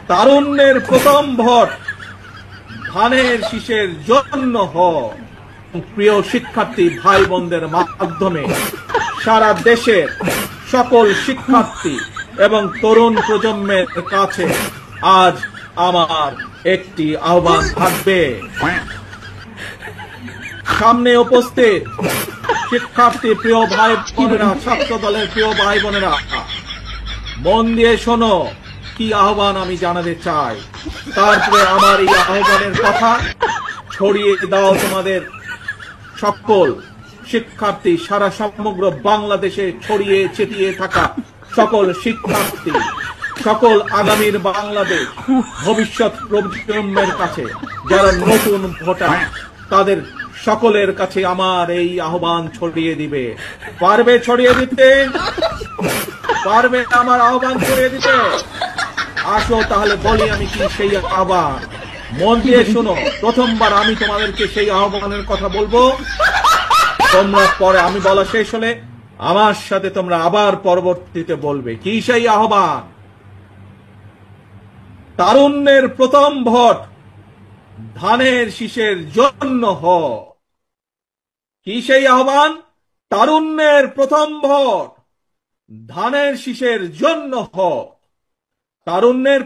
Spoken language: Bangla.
তারুণ্যের প্রথম ভোট ধানের শীষের জন্য হ। প্রিয় শিক্ষার্থী ভাই বোনদের মাধ্যমে সারা দেশের সকল শিক্ষার্থী এবং তরুণ প্রজন্মের কাছে আজ আমার একটি আহ্বান থাকবে। সামনে উপস্থিত শিক্ষার্থী প্রিয় ভাই বোনেরা, ছাত্র দলের প্রিয় ভাই বোনেরা, মন দিয়ে শোনো কি আহ্বান আমি জানাতে চাই। তারপরে আমার এই আহ্বানের কথা ছড়িয়ে দাও তোমাদের সকল শিক্ষার্থী, সারা সমগ্র বাংলাদেশে ছড়িয়ে ছিটিয়ে থাকা সকল শিক্ষার্থী, সকল আগামীর বাংলাদেশ ভবিষ্যৎ প্রজন্মের কাছে যারা নতুন ভোটার, তাদের সকলের কাছে আমার এই আহ্বান ছড়িয়ে দিবে। পারবে ছড়িয়ে দিতে? পারবে আমার আহ্বান ছড়িয়ে দিতে? আসো তাহলে বলি আমি কি সেই আহ্বান। মন দিয়ে শোনো, প্রথমবার আমি তোমাদেরকে সেই আহ্বানের কথা বলবো, তোমরা পরে আমি বলা শেষ হলে আমার সাথে তোমরা আবার পরবর্তীতে বলবে। কি সেই আহ্বান? তারুণ্যের প্রথম ভোট ধানের শীষের জন্য হ। কি সেই আহ্বান? তারুণ্যের প্রথম ভোট ধানের শীষের জন্য হ। তারুণ্যের